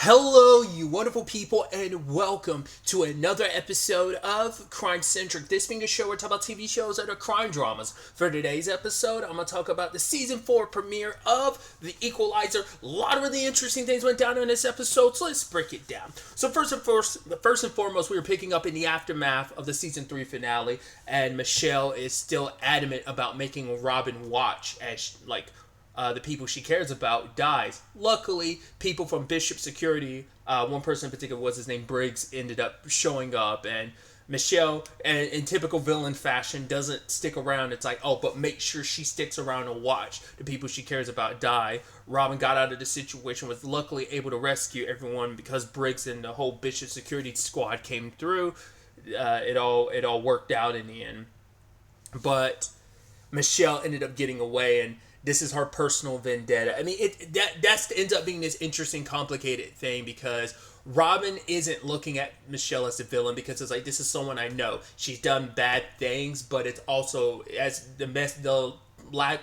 Hello, you wonderful people, and welcome to another episode of Crime Centric. This being a show where I talk about TV shows that are crime dramas. For today's episode, I'm going to talk about the season 4 premiere of The Equalizer. A lot of really interesting things went down in this episode, so let's break it down. So first and foremost, we were picking up in the aftermath of the season 3 finale, and Michelle is still adamant about making Robin watch as the people she cares about dies. Luckily, people from Bishop Security, one person in particular was his name Briggs, ended up showing up, and Michelle, in typical villain fashion, doesn't stick around. It's like, oh, but make sure she sticks around and watch the people she cares about die. Robin got out of the situation, was luckily able to rescue everyone because Briggs and the whole Bishop Security squad came through. It all worked out in the end. But Michelle ended up getting away, and this is her personal vendetta. I mean, that ends up being this interesting, complicated thing because Robin isn't looking at Michelle as a villain because it's like, this is someone I know. She's done bad things, but it's also, as the log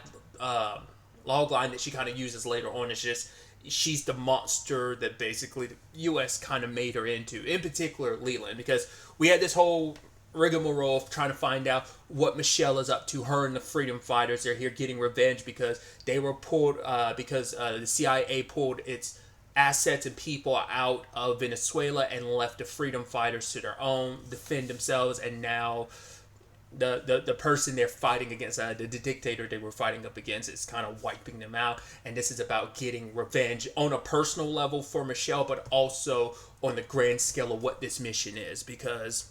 line that she kind of uses later on is just, she's the monster that basically the U.S. kind of made her into. In particular, Leland, because we had this whole rigmarole of trying to find out what Michelle is up to. Her and the freedom fighters, they're here getting revenge because they were pulled the CIA pulled its assets and people out of Venezuela and left the freedom fighters to their own defend themselves, and now the person they're fighting against, the dictator they were fighting up against, is kind of wiping them out. And this is about getting revenge on a personal level for Michelle, but also on the grand scale of what this mission is, because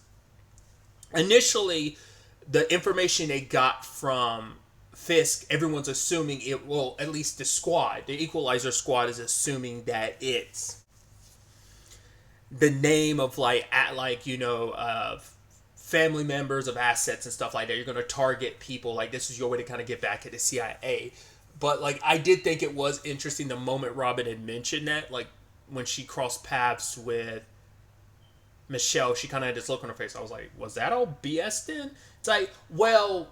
initially, the information they got from Fisk, everyone's assuming it will, at least the Equalizer squad is assuming that it's the name of family members of assets and stuff like that. You're going to target people, like this is your way to kind of get back at the CIA. But I did think it was interesting the moment Robin had mentioned that, when she crossed paths with Michelle, she kind of had this look on her face. I was like, was that all BS then? It's like, well,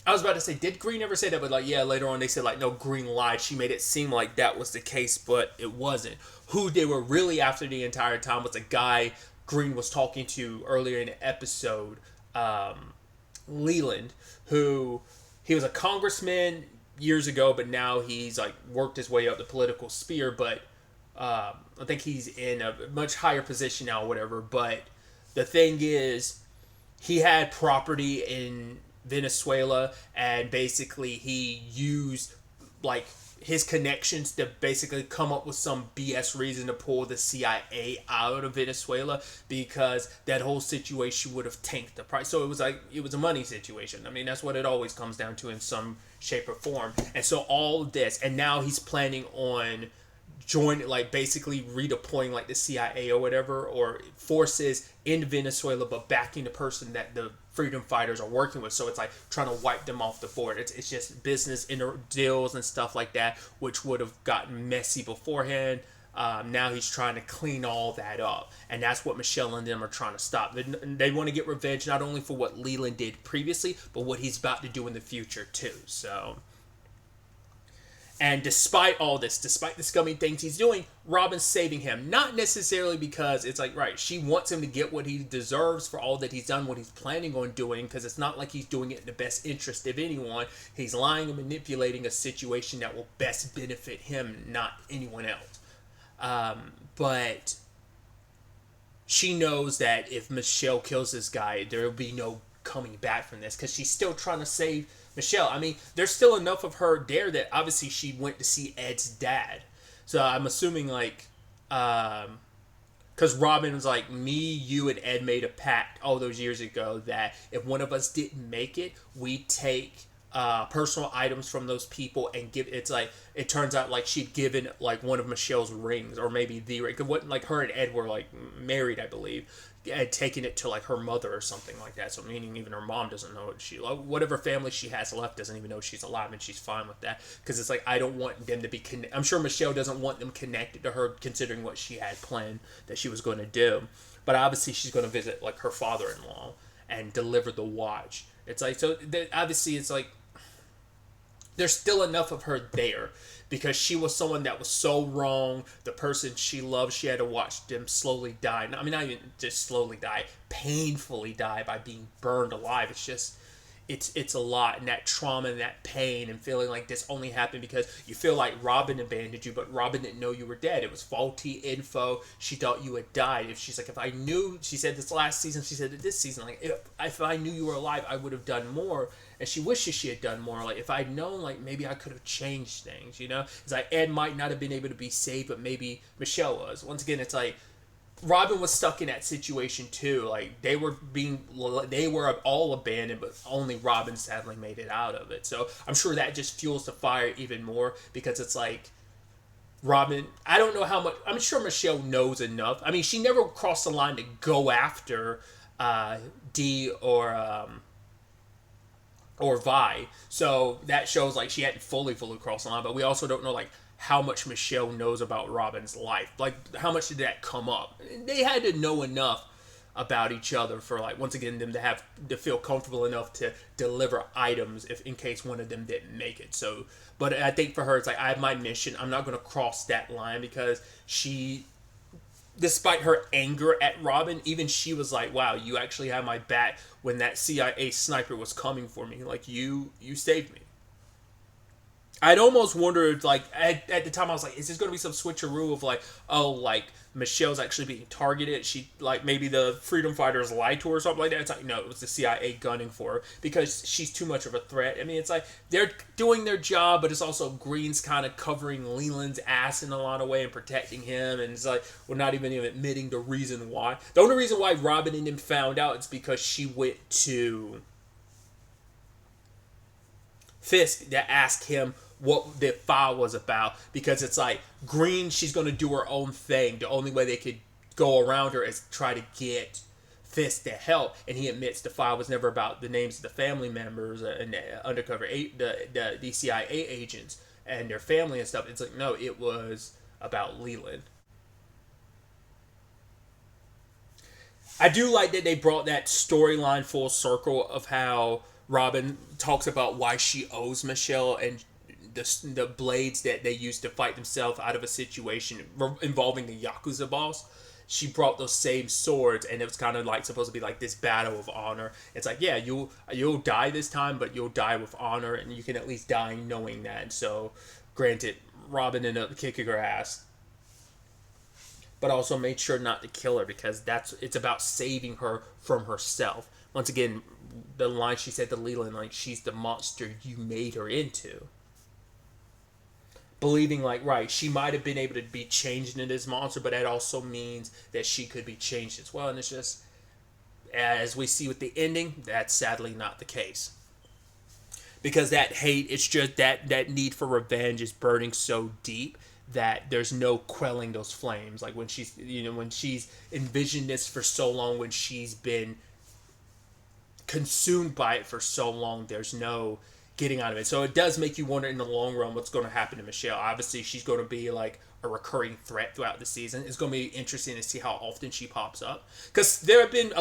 I was about to say, did Green ever say that? But yeah, later on they said no, Green lied. She made it seem like that was the case, but it wasn't. Who they were really after the entire time was a guy Green was talking to earlier in the episode, Leland, who he was a congressman years ago, but now he's worked his way up the political sphere, but I think he's in a much higher position now or whatever. But the thing is, he had property in Venezuela, and basically he used his connections to basically come up with some BS reason to pull the CIA out of Venezuela, because that whole situation would have tanked the price. So it was a money situation. I mean, that's what it always comes down to in some shape or form. And so all of this, and now he's planning on basically redeploying the CIA or whatever, or forces in Venezuela, but backing the person that the freedom fighters are working with. So it's trying to wipe them off the board. It's just business deals and stuff like that, which would have gotten messy beforehand. Now he's trying to clean all that up, and that's what Michelle and them are trying to stop. They want to get revenge not only for what Leland did previously, but what he's about to do in the future too. So, and despite all this, despite the scummy things he's doing, Robin's saving him. Not necessarily because it's she wants him to get what he deserves for all that he's done, what he's planning on doing, because it's not like he's doing it in the best interest of anyone. He's lying and manipulating a situation that will best benefit him, not anyone else. But she knows that if Michelle kills this guy, there will be no coming back from this, because she's still trying to save Michelle. I mean, there's still enough of her there that obviously she went to see Ed's dad. So I'm assuming because Robin was me, you, and Ed made a pact all those years ago that if one of us didn't make it, we take personal items from those people and give. It turns out she'd given one of Michelle's rings, or maybe the ring. What her and Ed were married, I believe. Had taken it to her mother or something like that. So meaning even her mom doesn't know it. Whatever family she has left doesn't even know she's alive, and she's fine with that, because it's I don't want them to be I'm sure Michelle doesn't want them connected to her, considering what she had planned that she was going to do. But obviously she's going to visit her father-in-law and deliver the watch. It's obviously it's there's still enough of her there because she was someone that was so wrong. The person she loved, she had to watch them slowly die. I mean, not even just slowly die, painfully die by being burned alive. It's just, it's a lot, and that trauma and that pain and feeling like this only happened because you feel like Robin abandoned you, but Robin didn't know you were dead. It was faulty info. She thought you had died. If she's like, if I knew, she said this last season, she said this season, like if I knew you were alive, I would have done more. And she wishes she had done more. Like if I'd known, like maybe I could have changed things. It's like Ed might not have been able to be saved, but maybe Michelle was. Once again, it's like Robin was stuck in that situation too. Like they were all abandoned, but only Robin sadly made it out of it. So I'm sure that just fuels the fire even more, because it's like Robin, I don't know how much, I'm sure Michelle knows enough. I mean, she never crossed the line to go after Dee or Vi. So that shows like she hadn't fully crossed the line, but we also don't know like how much Michelle knows about Robin's life. Like, how much did that come up? They had to know enough about each other for, like, once again, them to feel comfortable enough to deliver items if in case one of them didn't make it. So, but I think for her, it's like, I have my mission. I'm not going to cross that line, because she, despite her anger at Robin, even she was like, wow, you actually have my back when that CIA sniper was coming for me. Like, you saved me. I'd almost wondered, like, at the time I was like, is this going to be some switcheroo of like, oh, like, Michelle's actually being targeted? She, like, maybe the freedom fighters lied to her or something like that. It's like, no, it was the CIA gunning for her because she's too much of a threat. I mean, it's like, they're doing their job, but it's also Green's kind of covering Leland's ass in a lot of way and protecting him, and it's like, we're not even admitting the reason why. The only reason why Robin and him found out is because she went to Fisk to ask him what the file was about, because it's like Green, she's going to do her own thing. The only way they could go around her is try to get Fisk to help, and he admits the file was never about the names of the family members and the undercover the CIA agents and their family and stuff. It's like, no, it was about Leland. I do like that they brought that storyline full circle of how Robin talks about why she owes Michelle and the blades that they used to fight themselves out of a situation involving the Yakuza boss. She brought those same swords, and it was kind of like supposed to be like this battle of honor. It's like, yeah, you'll die this time, but you'll die with honor, and you can at least die knowing that. So, granted, Robin ended up kicking her ass, but also made sure not to kill her, because it's about saving her from herself. Once again, the line she said to Leland, like, she's the monster you made her into. Believing, like, right, she might have been able to be changed into this monster, but that also means that she could be changed as well. And it's just, as we see with the ending, that's sadly not the case. Because that hate, it's just that need for revenge is burning so deep that there's no quelling those flames. Like when she's envisioned this for so long, when she's been consumed by it for so long, there's no getting out of it. So it does make you wonder in the long run what's going to happen to Michelle. Obviously, she's going to be like a recurring threat throughout the season. It's going to be interesting to see how often she pops up, because there have been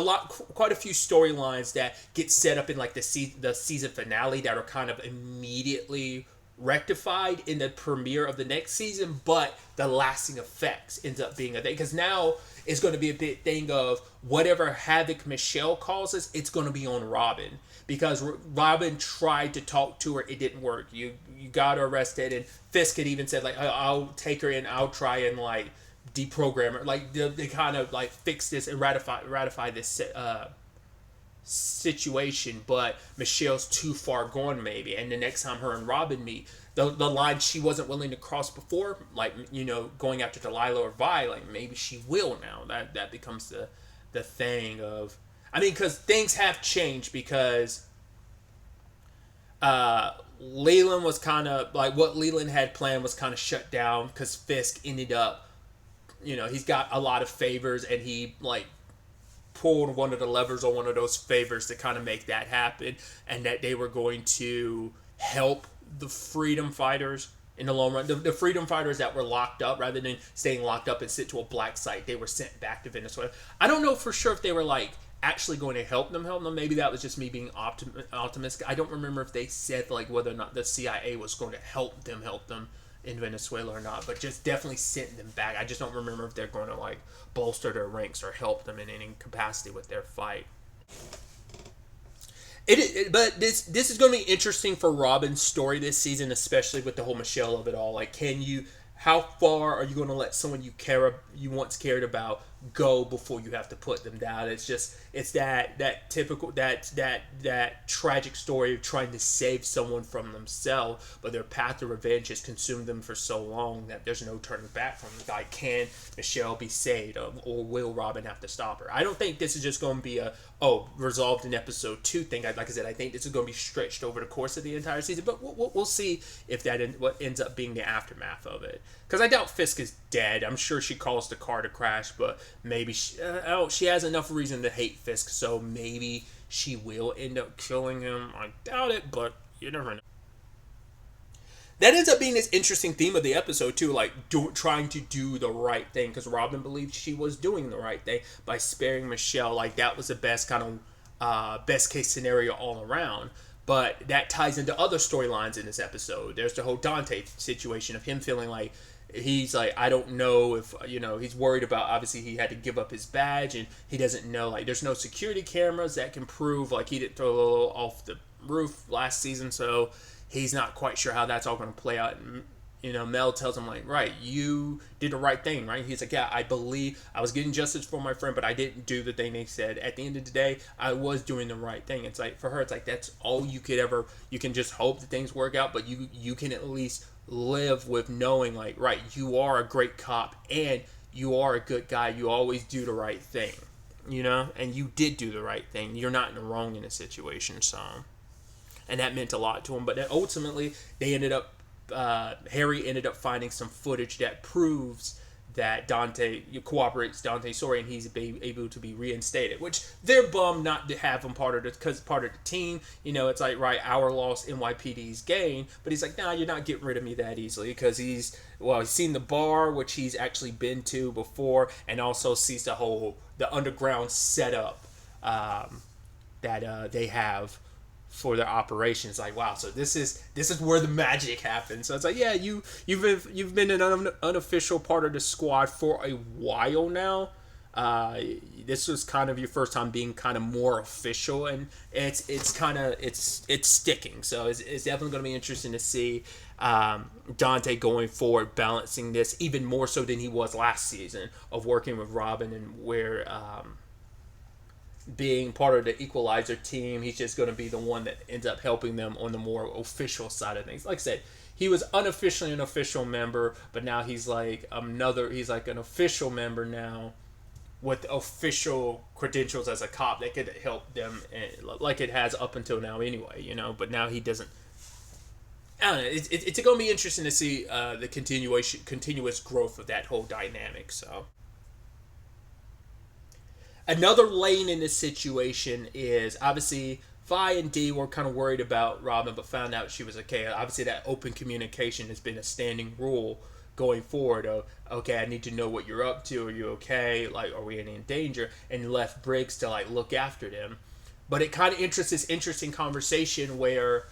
quite a few storylines that get set up in like the season finale that are kind of immediately rectified in the premiere of the next season, but the lasting effects ends up being a thing, because now it's going to be a big thing of whatever havoc Michelle causes, it's going to be on Robin, because Robin tried to talk to her, it didn't work. You got her arrested, and Fisk had even said like, I'll take her in, I'll try and like deprogram her, like they kind of like fix this and ratify this situation, but Michelle's too far gone maybe, and the next time her and Robin meet, the line she wasn't willing to cross before, like, going after Delilah or Vi, like maybe she will now. That becomes the thing of, I mean, because things have changed, because Leland was kind of like, what Leland had planned was kind of shut down, because Fisk ended up, he's got a lot of favors, and he like pulled one of the levers on one of those favors to kind of make that happen, and that they were going to help the freedom fighters in the long run. The freedom fighters that were locked up, rather than staying locked up and sent to a black site, they were sent back to Venezuela. I don't know for sure if they were like actually going to help them. Maybe that was just me being optimistic. I don't remember if they said like whether or not the CIA was going to help them in Venezuela or not, but just definitely sent them back. I just don't remember if they're going to like bolster their ranks or help them in any capacity with their fight. But this is going to be interesting for Robin's story this season, especially with the whole Michelle of it all. Like, how far are you going to let someone you once cared about go before you have to put them down? It's that typical that tragic story of trying to save someone from themselves, but their path to revenge has consumed them for so long that there's no turning back from it. Like, can Michelle be saved, or will Robin have to stop her? I don't think this is just going to be resolved in episode 2 thing. Like I said, I think this is going to be stretched over the course of the entire season, but we'll see if what ends up being the aftermath of it. Because I doubt Fisk is dead. I'm sure she caused the car to crash, but maybe she has enough reason to hate Fisk, so maybe she will end up killing him. I doubt it, but you never know. That ends up being this interesting theme of the episode too, like trying to do the right thing, because Robin believed she was doing the right thing by sparing Michelle. Like, that was the best kind of best case scenario all around. But that ties into other storylines in this episode. There's the whole Dante situation of him feeling like he's like, I don't know if, he's worried about, obviously he had to give up his badge, and he doesn't know, like, there's no security cameras that can prove, like, he didn't throw a little off the roof last season, so he's not quite sure how that's all going to play out. And, Mel tells him, like, right, you did the right thing, right? He's like, yeah, I believe I was getting justice for my friend, but I didn't do the thing they said. At the end of the day, I was doing the right thing. It's like, for her, it's like, that's all you can just hope that things work out, but you can at least live with knowing, like, right, you are a great cop, and you are a good guy. You always do the right thing, and you did do the right thing. You're not in the wrong in a situation, so. And that meant a lot to him. But then ultimately, Harry ended up finding some footage that proves that Dante cooperates Dante's story, and he's able to be reinstated. Which they're bummed not to have him part of the team. It's like, right, our loss, NYPD's gain. But he's like, nah, you're not getting rid of me that easily, because he's seen the bar, which he's actually been to before, and also sees the underground setup that they have for their operations. Like, wow, so this is where the magic happens. So it's like, yeah, you've been an unofficial part of the squad for a while now. This was kind of your first time being kind of more official, and it's sticking. So it's definitely going to be interesting to see Dante going forward, balancing this even more so than he was last season, of working with Robin, and where being part of the Equalizer team, he's just going to be the one that ends up helping them on the more official side of things. Like I said, he was unofficially an official member, but now he's like an official member now with official credentials as a cop that could help them, like it has up until now anyway, but now he doesn't. I don't know, it's going to be interesting to see the continuous growth of that whole dynamic, so. Another lane in this situation is, obviously, Vi and Dee were kind of worried about Robin, but found out she was okay. Obviously, that open communication has been a standing rule going forward of, okay, I need to know what you're up to. Are you okay? Like, are we in danger? And left Briggs to, like, look after them. But it kind of enters this interesting conversation where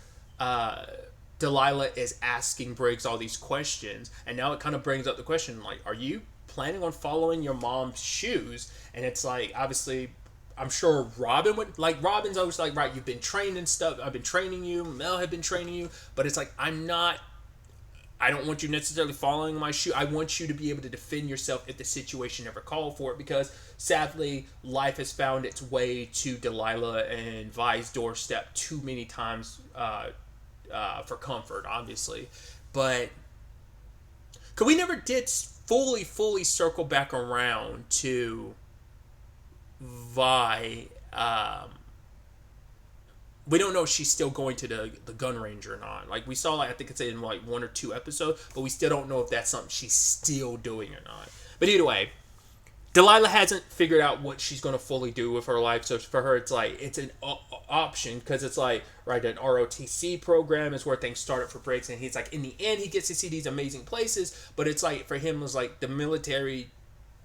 Delilah is asking Briggs all these questions. And now it kind of brings up the question, like, are you planning on following your mom's shoes? And it's like, obviously, I'm sure Robin would, like, Robin's always like, right, you've been trained and stuff, I've been training you, Mel had been training you, but it's like, I don't want you necessarily following my shoe. I want you to be able to defend yourself if the situation ever called for it, because sadly, life has found its way to Delilah and Vi's doorstep too many times for comfort, obviously. But we never did fully circle back around to Vi. We don't know if she's still going to the gun range or not. Like, we saw, like, I think it's in like 1 or 2 episodes, but we still don't know if that's something she's still doing or not. But either way, Delilah hasn't figured out what she's going to fully do with her life. So for her, it's like, it's an option, because it's like, right, an ROTC program is where things started for Briggs, and he's like, in the end, he gets to see these amazing places, but it's like, for him, it was like the military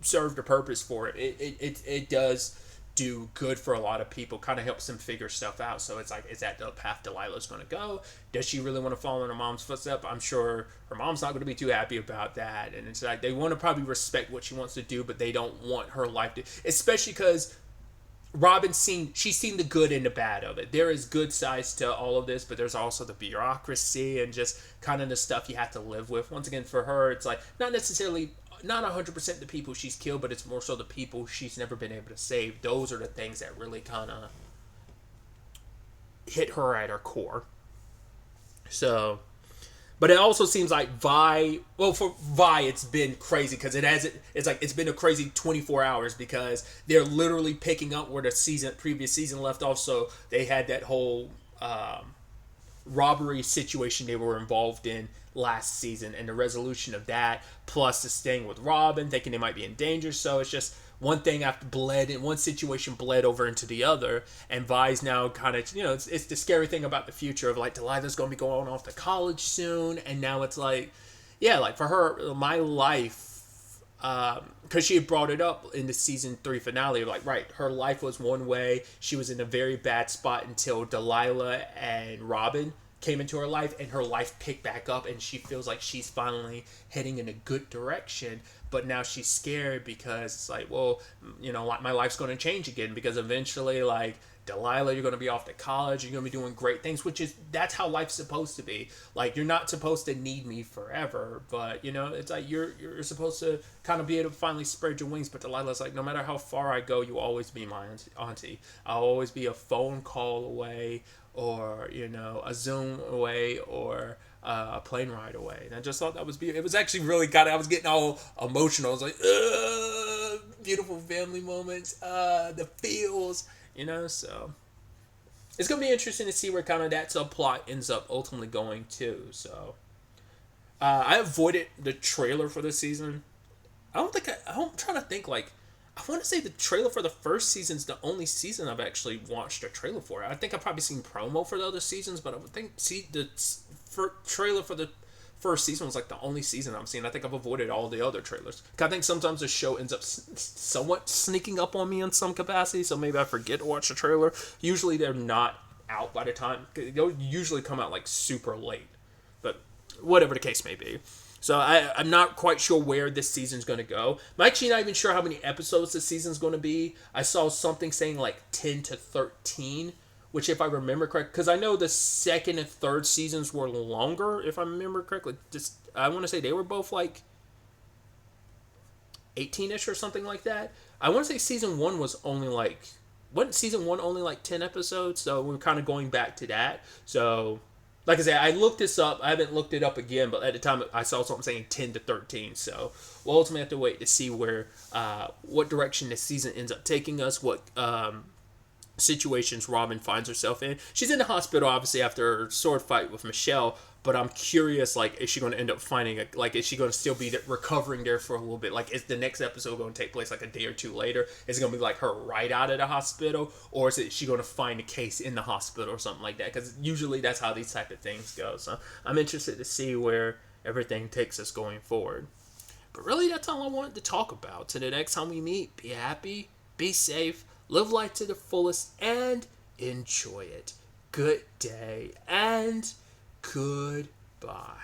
served a purpose for it. It does do good for a lot of people, kind of helps them figure stuff out. So it's like, is that the path Delilah's going to go? Does she really want to follow in her mom's footsteps? I'm sure her mom's not going to be too happy about that. And it's like, they want to probably respect what she wants to do, but they don't want her life to, especially because she's seen the good and the bad of it. There is good sides to all of this, but there's also the bureaucracy and just kind of the stuff you have to live with. Once again, for her, it's like not 100% the people she's killed, but it's more so the people she's never been able to save. Those are the things that really kind of hit her at her core. So, but it also seems like for Vi, it's been crazy because it's been a crazy 24 hours because they're literally picking up where the previous season left off. So they had that whole robbery situation they were involved in last season and the resolution of that, plus the staying with Robin, thinking they might be in danger. So it's just one thing one situation bled over into the other, and Vi's now kind of, it's the scary thing about the future of like Delilah's going to be going off to college soon, and now it's like, yeah, like for her, my life, because she had brought it up in the season 3 finale, like, right, her life was one way, she was in a very bad spot until Delilah and Robin came into her life, and her life picked back up, and she feels like she's finally heading in a good direction. But now she's scared because it's like, well, like my life's going to change again because eventually, like, Delilah, you're going to be off to college, you're going to be doing great things, that's how life's supposed to be. Like, you're not supposed to need me forever, but, it's like you're supposed to kind of be able to finally spread your wings. But Delilah's like, no matter how far I go, you'll always be my auntie. I'll always be a phone call away, or, a Zoom away, or a plane ride away. And I just thought that was beautiful. It was actually really I was getting all emotional. I was like, beautiful family moments, the feels, so it's going to be interesting to see where kind of that subplot ends up ultimately going too. So I avoided the trailer for this season. I'm trying to think, like, I want to say the trailer for the first season's the only season I've actually watched a trailer for. I think I've probably seen promo for the other seasons, but I would think the trailer for the first season was like the only season I've seen. I think I've avoided all the other trailers. I think sometimes the show ends up somewhat sneaking up on me in some capacity, so maybe I forget to watch the trailer. Usually they're not out by the time. They'll usually come out like super late, but whatever the case may be. So I'm not quite sure where this season's going to go. I'm actually not even sure how many episodes this season's going to be. I saw something saying like 10 to 13, which if I remember correct, because I know the second and third seasons were longer, if I remember correctly. I want to say they were both like 18-ish or something like that. I want to say season 1 was only like... Wasn't season 1 only like 10 episodes? So we're kind of going back to that. So... Like I said, I looked this up. I haven't looked it up again, but at the time I saw something saying 10 to 13. So we'll ultimately have to wait to see what direction this season ends up taking us, what situations Robin finds herself in. She's in the hospital, obviously, after her sword fight with Michelle, but I'm curious, like, is she going to end up is she going to still be recovering there for a little bit? Like, is the next episode going to take place like a day or two later? Is it going to be like her right out of the hospital? Or is she going to find a case in the hospital or something like that? Because usually that's how these type of things go. So I'm interested to see where everything takes us going forward. But really, that's all I wanted to talk about. Till the next time we meet, be happy, be safe, live life to the fullest, and enjoy it. Good day, and goodbye.